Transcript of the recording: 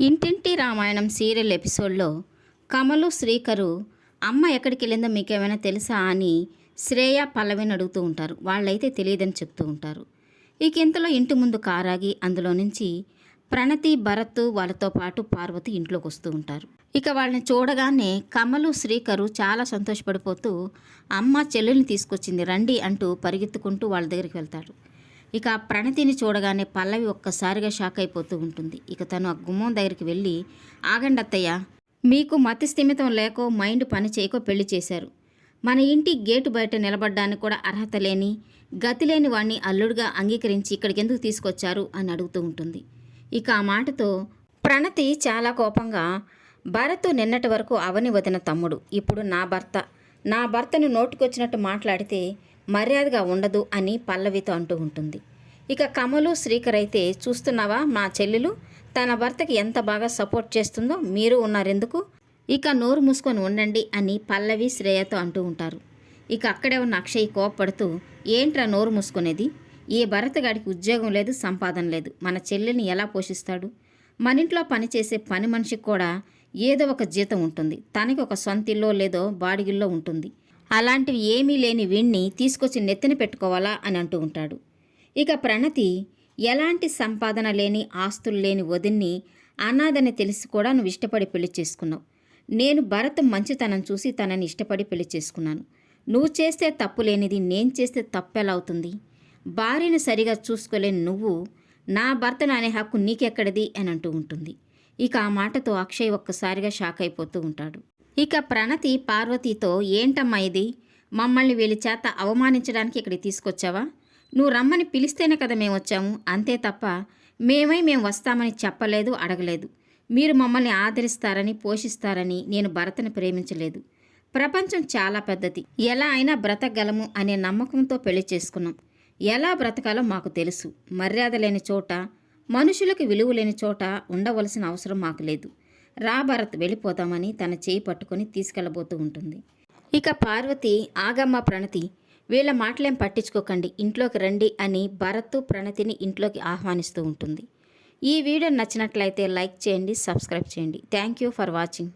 ఇంటింటి రామాయణం సీరియల్ ఎపిసోడ్లో కమలు శ్రీకరు అమ్మ ఎక్కడికి వెళ్ళిందో మీకేమైనా తెలుసా అని శ్రేయ పల్లవిని అడుగుతూ ఉంటారు. వాళ్ళైతే తెలియదని చెప్తూ ఉంటారు. ఇక ఇంతలో ఇంటి ముందు కారాగి అందులో నుంచి ప్రణతి భరత్ వాళ్ళతో పాటు పార్వతి ఇంట్లోకి వస్తూ ఉంటారు. ఇక వాళ్ళని చూడగానే కమలు శ్రీకరు చాలా సంతోషపడిపోతూ అమ్మ చెల్లెల్ని తీసుకొచ్చింది రండి అంటూ పరిగెత్తుకుంటూ వాళ్ళ దగ్గరికి వెళ్తాడు. ఇక ప్రణతిని చూడగానే పల్లవి ఒక్కసారిగా షాక్ అయిపోతూ ఉంటుంది. ఇక తను ఆ గుమ్మం దగ్గరికి వెళ్ళి ఆగండి అత్తయ్య, మీకు మతి స్థిమితం లేకో మైండ్ పని చేయకో పెళ్లి చేశారు. మన ఇంటి గేటు బయట నిలబడ్డానికి కూడా అర్హత లేని గతి లేని వాణ్ణి అల్లుడుగా అంగీకరించి ఇక్కడికి ఎందుకు తీసుకొచ్చారు అని అడుగుతూ ఉంటుంది. ఇక ఆ మాటతో ప్రణతి చాలా కోపంగా భరత్ నిన్నటి వరకు అవని వదిన తమ్ముడు, ఇప్పుడు నా భర్తను నోటుకొచ్చినట్టు మాట్లాడితే మర్యాదగా ఉండదు అని పల్లవితో అంటూ ఉంటుంది. ఇక కమలు శ్రీకర్ అయితే చూస్తున్నావా మా చెల్లెలు తన భర్తకి ఎంత బాగా సపోర్ట్ చేస్తుందో, మీరు ఉన్నారెందుకు, ఇక నోరు మూసుకొని ఉండండి అని పల్లవి శ్రేయతో అంటూ ఉంటారు. ఇక అక్కడే ఉన్న అక్షయ్ కోప్పడుతూ ఏంట్రా నోరు మూసుకునేది, ఏ భరతగాడికి ఉద్యోగం లేదు సంపాదన లేదు, మన చెల్లెల్ని ఎలా పోషిస్తాడు, మన ఇంట్లో పనిచేసే పని మనిషికి కూడా ఏదో ఒక జీతం ఉంటుంది, తనకి ఒక సొంత ఇల్లో లేదో బాడిగిల్లో ఉంటుంది, అలాంటివి ఏమీ లేని వీణ్ణి తీసుకొచ్చి నెత్తిన పెట్టుకోవాలా అని అంటూ ఉంటాడు. ఇక ప్రణతి ఎలాంటి సంపాదన లేని ఆస్తులు లేని వదిన్ని అనాథని తెలిసి కూడా నువ్వు ఇష్టపడి పెళ్లి చేసుకున్నావు. నేను భరత్ మంచితనం చూసి తనని ఇష్టపడి పెళ్లి చేసుకున్నాను. నువ్వు చేస్తే తప్పు లేనిది నేను చేస్తే తప్పెలా అవుతుంది, భార్యను సరిగా చూసుకోలేని నువ్వు నా భర్తను అనే హక్కు నీకెక్కడిది అని అంటూ ఉంటుంది. ఇక ఆ మాటతో అక్షయ్ ఒక్కసారిగా షాక్ అయిపోతూ ఉంటాడు. ఇక ప్రణతి పార్వతితో ఏంటమ్మా ఇది, మమ్మల్ని వీళ్ళ చేత అవమానించడానికి ఇక్కడికి తీసుకొచ్చావా, నువ్వు రమ్మని పిలిస్తేనే కదా మేము వచ్చాము, అంతే తప్ప మేము వస్తామని చెప్పలేదు అడగలేదు. మీరు మమ్మల్ని ఆదరిస్తారని పోషిస్తారని నేను భరతని ప్రేమించలేదు. ప్రపంచం చాలా పెద్దది, ఎలా అయినా బ్రతకగలము అనే నమ్మకంతో పెళ్లి చేసుకున్నాం. ఎలా బ్రతకాలో మాకు తెలుసు. మర్యాద లేని చోట, మనుషులకు విలువ లేని చోట ఉండవలసిన అవసరం మాకు లేదు. రా భరత్ వెళ్ళిపోతామని తన చేయి పట్టుకొని తీసుకెళ్ళబోతూ ఉంటుంది. ఇక పార్వతి ఆగమ్మ ప్రణతి, వీళ్ళ మాటలేం పట్టించుకోకండి, ఇంట్లోకి రండి అని భరత్ ప్రణతిని ఇంట్లోకి ఆహ్వానిస్తూ ఉంటుంది. ఈ వీడియో నచ్చినట్లయితే లైక్ చేయండి, సబ్స్క్రైబ్ చేయండి. Thank you for watching.